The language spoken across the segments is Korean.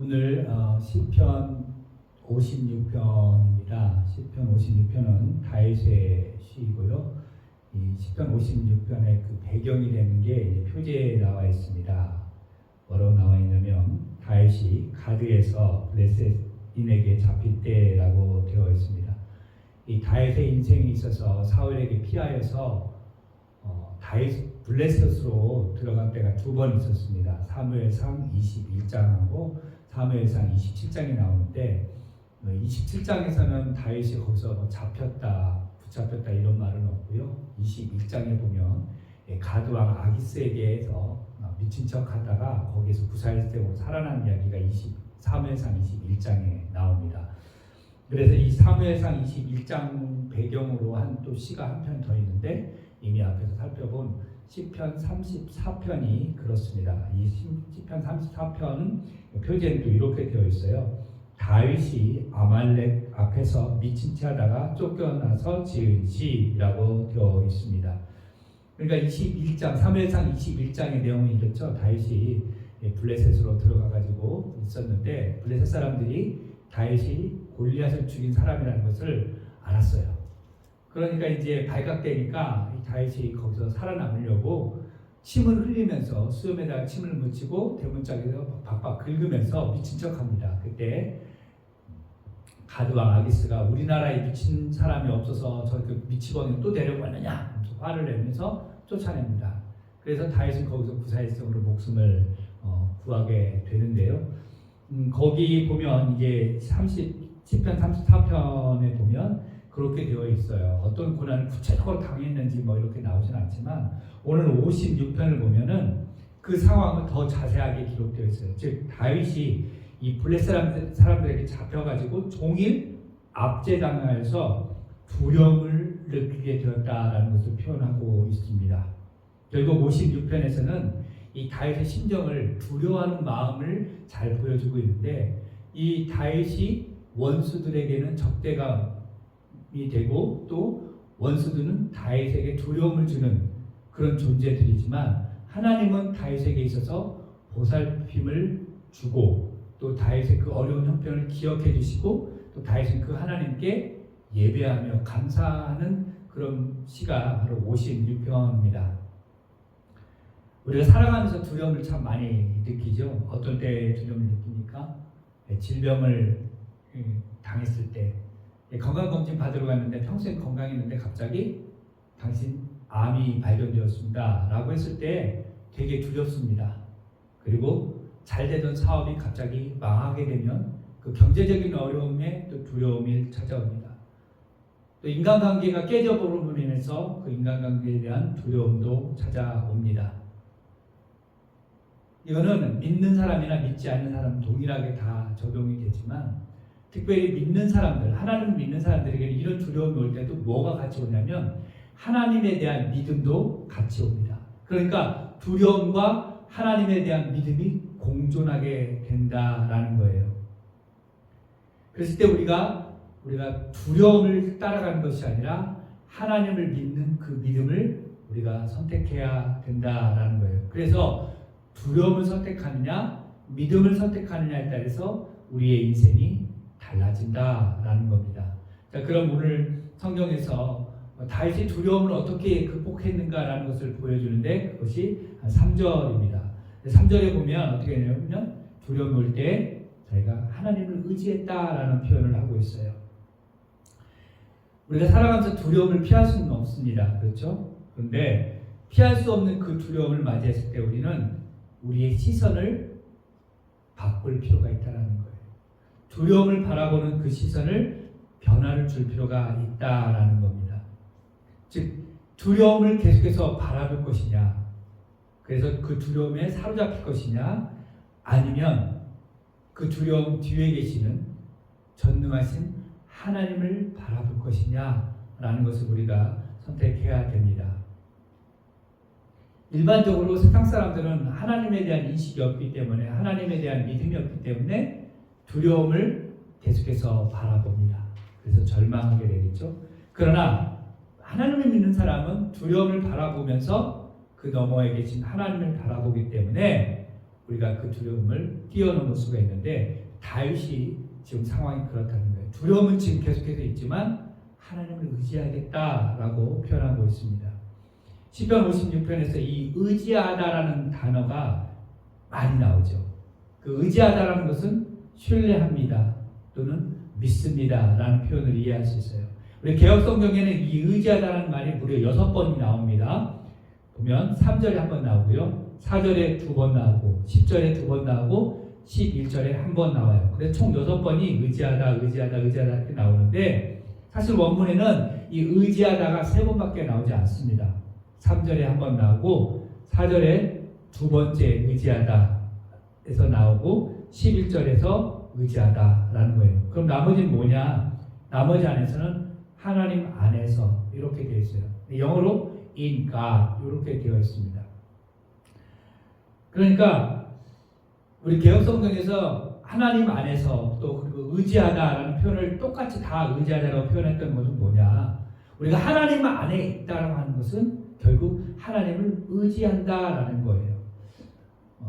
오늘 시편 56편입니다. 시편 56편은 다윗의 시이고요. 이 시편 56편의 그 배경이 되는 게 이제 표지에 나와 있습니다. 뭐라고 나와 있냐면 다윗이 가드에서 블레셋인에게 잡힐 때라고 되어 있습니다. 이 다윗의 인생에 있어서 사울에게 피하여서 다윗 블레셋으로 들어간 때가 두 번 있었습니다. 사무엘상 21장하고 사무엘상 27장이 나오는데 27장에서는 다윗이 거기서 잡혔다, 붙잡혔다 이런 말은 없고요. 21장에 보면 가드왕 아기스에게서 미친 척하다가 거기서 구살생으로 살아난 이야기가 사무엘상 21장에 나옵니다. 그래서 이 사무엘상 21장 배경으로 한 또 시가 한 편 더 있는데 이미 앞에서 살펴본 시편 34편이 그렇습니다. 이 시편 34편 표지에는 또 이렇게 되어 있어요. 다윗이 아말렉 앞에서 미친 채 하다가 쫓겨나서 지은 시라고 되어 있습니다. 그러니까 21장, 사무엘상 21장의 내용은 이렇죠. 다윗이 블레셋으로 들어가가지고 있었는데 블레셋 사람들이 다윗이 골리앗을 죽인 사람이라는 것을 알았어요. 그러니까 이제 발각되니까 다윗이 거기서 살아남으려고 침을 흘리면서 수염에다가 침을 묻히고 대문짝에서 박박 긁으면서 미친 척합니다. 그때 가드왕 아기스가 우리나라에 미친 사람이 없어서 저 미치광이 또 데려왔느냐 화를 내면서 쫓아냅니다. 그래서 다윗은 거기서 구사일성으로 목숨을 구하게 되는데요. 거기 보면 이제 시편 34편에 보면 그렇게 되어 있어요. 어떤 고난을 구체적으로 당했는지 뭐 이렇게 나오진 않지만 오늘 56편을 보면은 그 상황은 더 자세하게 기록되어 있어요. 즉 다윗이 이 블레셋 사람들에게 잡혀가지고 종일 압제당하여서 두려움을 느끼게 되었다라는 것을 표현하고 있습니다. 결국 56편에서는 이 다윗의 심정을 두려워하는 마음을 잘 보여주고 있는데 이 다윗이 원수들에게는 적대감이 되고 또 원수들은 다윗에게 두려움을 주는 그런 존재들이지만 하나님은 다윗에게 있어서 보살핌을 주고 또 다윗의 그 어려운 형편을 기억해 주시고 또 다윗은 그 하나님께 예배하며 감사하는 그런 시가 바로 56편입니다. 우리가 살아가면서 두려움을 참 많이 느끼죠. 어떤 때 두려움을 느낍니까? 질병을 당했을 때 건강검진 받으러 갔는데 평생 건강했는데 갑자기 당신 암이 발견되었습니다 라고 했을 때 되게 두렵습니다. 그리고 잘 되던 사업이 갑자기 망하게 되면 그 경제적인 어려움에 또 두려움이 찾아옵니다. 또 인간관계가 깨져버림으로 인해서 그 인간관계에 대한 두려움도 찾아옵니다. 이거는 믿는 사람이나 믿지 않는 사람 동일하게 다 적용이 되지만 특별히 믿는 사람들, 하나님을 믿는 사람들에게는 이런 두려움이 올 때도 뭐가 같이 오냐면 하나님에 대한 믿음도 같이 옵니다. 그러니까 두려움과 하나님에 대한 믿음이 공존하게 된다라는 거예요. 그랬을 때 우리가 두려움을 따라가는 것이 아니라 하나님을 믿는 그 믿음을 우리가 선택해야 된다라는 거예요. 그래서 두려움을 선택하느냐 믿음을 선택하느냐에 따라서 우리의 인생이 달라진다라는 겁니다. 자, 그럼 오늘 성경에서 다윗이 두려움을 어떻게 극복했는가라는 것을 보여주는데 그것이 3절입니다. 3절에 보면 어떻게 되냐면 두려움이 올 때 저희가 하나님을 의지했다라는 표현을 하고 있어요. 우리가 살아가면서 두려움을 피할 수는 없습니다. 그렇죠? 그런데 피할 수 없는 그 두려움을 맞이했을 때 우리는 우리의 시선을 바꿀 필요가 있다는 거예요. 두려움을 바라보는 그 시선을 변화를 줄 필요가 있다라는 겁니다. 즉 두려움을 계속해서 바라볼 것이냐, 그래서 그 두려움에 사로잡힐 것이냐, 아니면 그 두려움 뒤에 계시는 전능하신 하나님을 바라볼 것이냐라는 것을 우리가 선택해야 됩니다. 일반적으로 세상 사람들은 하나님에 대한 인식이 없기 때문에 하나님에 대한 믿음이 없기 때문에 두려움을 계속해서 바라봅니다. 그래서 절망하게 되겠죠. 그러나 하나님을 믿는 사람은 두려움을 바라보면서 그 너머에 계신 하나님을 바라보기 때문에 우리가 그 두려움을 뛰어넘을 수가 있는데 다윗이 지금 상황이 그렇다는 거예요. 두려움은 지금 계속해서 있지만 하나님을 의지하겠다라고 표현하고 있습니다. 시편 56편에서 이 의지하다라는 단어가 많이 나오죠. 그 의지하다라는 것은 신뢰합니다 또는 믿습니다라는 표현을 이해할 수 있어요. 우리 개역성경에는 이 의지하다라는 말이 무려 6번이 나옵니다. 보면 3절에 한 번 나오고요, 4절에 2번 나오고, 10절에 2번 나오고, 11절에 한 번 나와요. 그래서 총 6번이 의지하다 이렇게 나오는데, 사실 원문에는 이 의지하다가 3번밖에 나오지 않습니다. 3절에 한 번 나오고, 4절에 두 번째 의지하다에서 나오고, 11절에서 의지하다라는 거예요. 그럼 나머지는 뭐냐? 나머지 안에서는 하나님 안에서 이렇게 되어 있어요. 영어로 in God 이렇게 되어 있습니다. 그러니까 우리 개역성경에서 하나님 안에서 또 그리고 의지하다라는 표현을 똑같이 다 의지하다라고 표현했던 것은 뭐냐? 우리가 하나님 안에 있다라고 하는 것은 결국 하나님을 의지한다라는 거예요.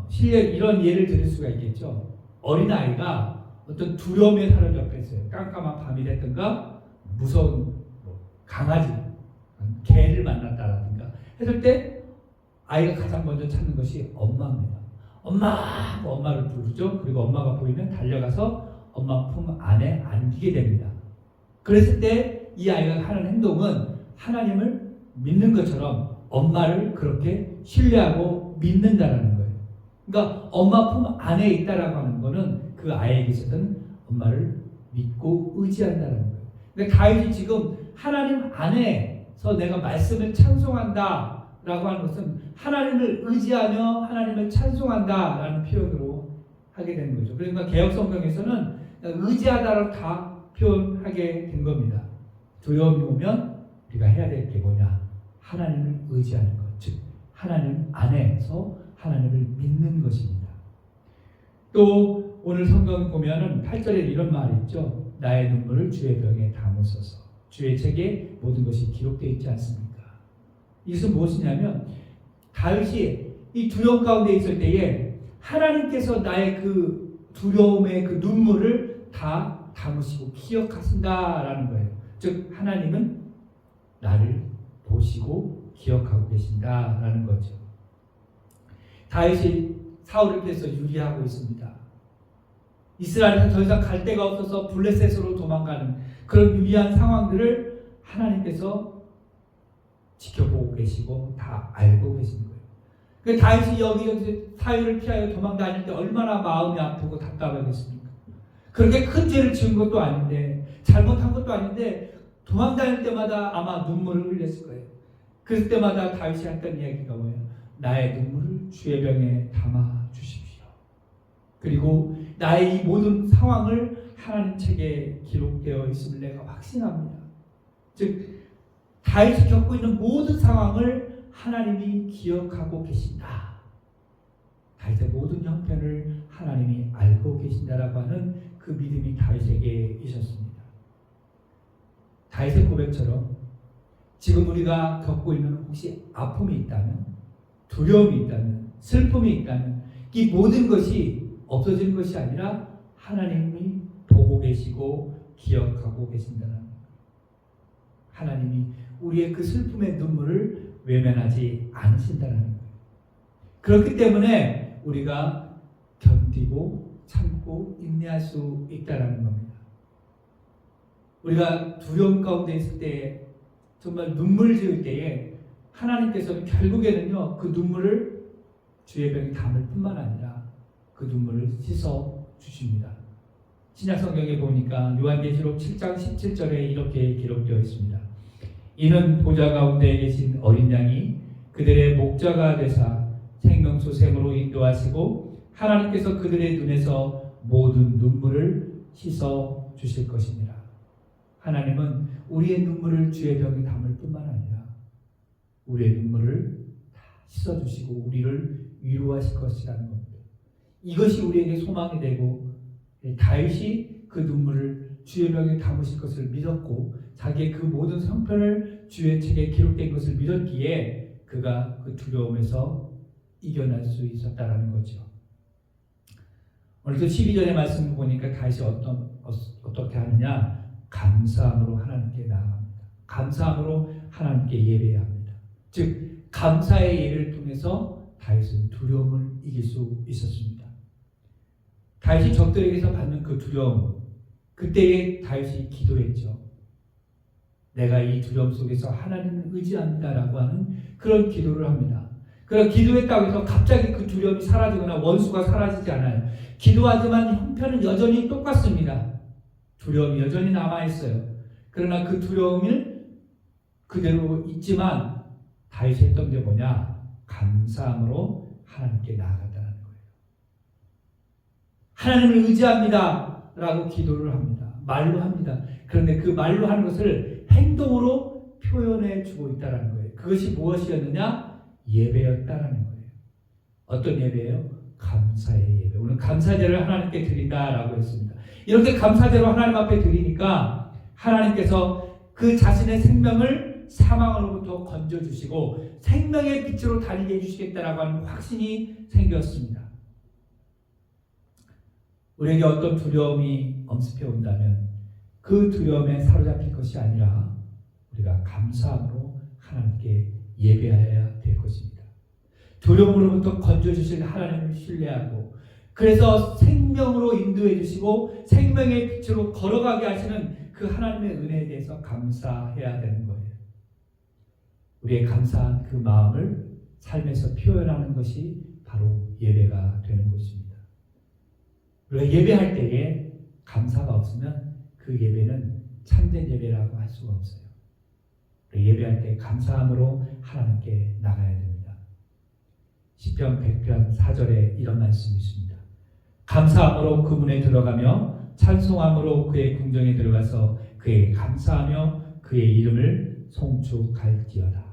실례 이런 예를 들을 수가 있겠죠. 어린아이가 어떤 두려움에 사로잡혀 있어요. 깜깜한 밤이 됐든가 무서운 강아지, 개를 만났다라든가 했을 때 아이가 가장 먼저 찾는 것이 엄마입니다. 엄마! 엄마를 부르죠. 그리고 엄마가 보이면 달려가서 엄마 품 안에 안기게 됩니다. 그랬을 때 이 아이가 하는 행동은 하나님을 믿는 것처럼 엄마를 그렇게 신뢰하고 믿는다라는 거예요. 그러니까 엄마 품 안에 있다라고 하는 거는 그 아이에게 있어서는 엄마를 믿고 의지한다는 거예요. 근데 다윗이 지금 하나님 안에서 내가 말씀을 찬송한다라고 하는 것은 하나님을 의지하며 하나님을 찬송한다라는 표현으로 하게 되는 거죠. 그러니까 개역성경에서는 의지하다로 다 표현하게 된 겁니다. 두려움이 오면 우리가 해야 될 게 뭐냐? 하나님을 의지하는 것, 즉 하나님 안에서 하나님을 믿는 것입니다. 또 오늘 성경 보면은 8절에 이런 말이 있죠. 나의 눈물을 주의 병에 담으소서. 주의 책에 모든 것이 기록되어 있지 않습니까? 이것은 무엇이냐면 다윗이 이 두려움 가운데 있을 때에 하나님께서 나의 그 두려움의 그 눈물을 다 담으시고 기억하신다라는 거예요. 즉 하나님은 나를 보시고 기억하고 계신다라는 거죠. 다윗이 사울을 피해서 유리하고 있습니다. 이스라엘에서 더 이상 갈 데가 없어서 블레셋으로 도망가는 그런 유리한 상황들을 하나님께서 지켜보고 계시고 다 알고 계신 거예요. 그러니까 다윗이 여기저기 사울을 피하여 도망다닐 때 얼마나 마음이 아프고 답답하겠습니까? 그렇게 큰 죄를 지은 것도 아닌데 잘못한 것도 아닌데 도망다닐 때마다 아마 눈물을 흘렸을 거예요. 그럴 때마다 다윗이 했던 이야기가 뭐예요? 나의 눈물을 주의 병에 담아 주십시오. 그리고 나의 이 모든 상황을 하나님 책에 기록되어 있음을 내가 확신합니다. 즉 다윗이 겪고 있는 모든 상황을 하나님이 기억하고 계신다. 다윗의 모든 형편을 하나님이 알고 계신다라고 하는 그 믿음이 다윗에게 있었습니다. 다윗의 고백처럼 지금 우리가 겪고 있는 혹시 아픔이 있다면, 두려움이 있다면, 슬픔이 있다면 이 모든 것이 없어지는 것이 아니라 하나님이 보고 계시고 기억하고 계신다는 거예요. 하나님이 우리의 그 슬픔의 눈물을 외면하지 않으신다는 거예요. 그렇기 때문에 우리가 견디고 참고 인내할 수 있다는 겁니다. 우리가 두려움 가운데 있을 때에 정말 눈물 지을 때에 하나님께서는 결국에는요 그 눈물을 주의 병에 담을 뿐만 아니라 그 눈물을 씻어 주십니다. 신약성경에 보니까 요한계시록 7장 17절에 이렇게 기록되어 있습니다. 이는 보좌 가운데 계신 어린 양이 그들의 목자가 되사 생명수 샘으로 인도하시고 하나님께서 그들의 눈에서 모든 눈물을 씻어 주실 것입니다. 하나님은 우리의 눈물을 주의 병에 담을 뿐만 아니라 우리의 눈물을 다 씻어주시고 우리를 위로하실 것이라는 겁니다. 이것이 우리에게 소망이 되고 다윗이 그 눈물을 주의 병에 담으실 것을 믿었고 자기의 그 모든 성편을 주의 책에 기록된 것을 믿었기에 그가 그 두려움에서 이겨낼 수 있었다라는 거죠. 오늘도 12절의 말씀을 보니까 다시 어떻게 하느냐? 감사함으로 하나님께 나아갑니다. 감사함으로 하나님께 예배합니다. 즉 감사의 예배를 통해서 다윗은 두려움을 이길 수 있었습니다. 다윗이 적들에게서 받는 그 두려움, 그때에 다윗이 기도했죠. 내가 이 두려움 속에서 하나님을 의지합니다라고 하는 그런 기도를 합니다. 그런 기도했다고 해서 갑자기 그 두려움이 사라지거나 원수가 사라지지 않아요. 기도하지만 형편은 여전히 똑같습니다. 두려움이 여전히 남아있어요. 그러나 그 두려움을 그대로 있지만 다윗이 했던 게 뭐냐? 감사함으로 하나님께 나아갔다는 거예요. 하나님을 의지합니다 라고 기도를 합니다. 말로 합니다. 그런데 그 말로 하는 것을 행동으로 표현해 주고 있다는 거예요. 그것이 무엇이었느냐? 예배였다라는 거예요. 어떤 예배예요? 감사의 예배. 오늘 감사제를 하나님께 드린다라고 했습니다. 이렇게 감사제로 하나님 앞에 드리니까 하나님께서 그 자신의 생명을 사망으로부터 건져주시고 생명의 빛으로 다니게 해주시겠다라고 하는 확신이 생겼습니다. 우리에게 어떤 두려움이 엄습해 온다면 그 두려움에 사로잡힐 것이 아니라 우리가 감사함으로 하나님께 예배해야 될 것입니다. 두려움으로부터 건져주실 하나님을 신뢰하고 그래서 생명으로 인도해 주시고 생명의 빛으로 걸어가게 하시는 그 하나님의 은혜에 대해서 감사해야 되는 거예요. 우리의 감사한 그 마음을 삶에서 표현하는 것이 바로 예배가 되는 것입니다. 우리가 예배할 때에 감사가 없으면 그 예배는 참된 예배라고 할 수가 없어요. 예배할 때 감사함으로 하나님께 나가야 됩니다. 시편 100편 4절에 이런 말씀이 있습니다. 감사함으로 그 문에 들어가며 찬송함으로 그의 궁정에 들어가서 그에게 감사하며 그의 이름을 송축할지어다.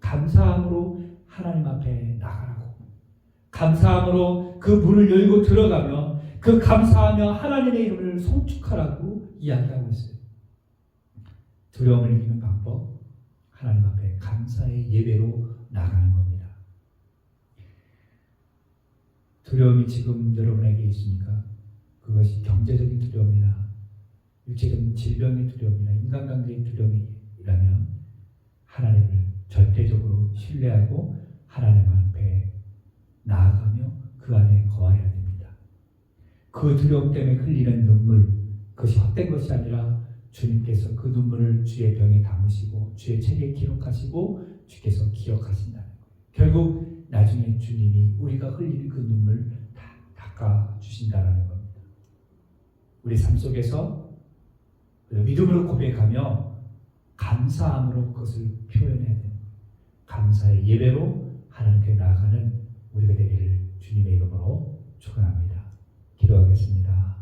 감사함으로 하나님 앞에 나가라고. 감사함으로 그 문을 열고 들어가며 그 감사하며 하나님의 이름을 송축하라고 이야기하고 있어요. 두려움을 이기는 방법, 하나님 앞에 감사의 예배로 나가는 겁니다. 두려움이 지금 여러분에게 있습니까? 그것이 경제적인 두려움이나 육체적인 질병의 두려움이나 인간관계의 두려움이라면 하나님을 절대적으로 신뢰하고 하나님 앞에 나아가며 그 안에 거해야 됩니다. 그 두려움 때문에 흘리는 눈물, 그것이 헛된 것이 아니라 주님께서 그 눈물을 주의 병에 담으시고 주의 책에 기록하시고 주께서 기억하신다는 거예요. 결국 나중에 주님이 우리가 흘리는 그 눈물 다 닦아주신다는 겁니다. 우리 삶 속에서 믿음으로 고백하며 감사함으로 그것을 표현해야 됩니다. 감사의 예배로 하나님께 나아가는 우리가 되기를 주님의 이름으로 축원합니다. 기도하겠습니다.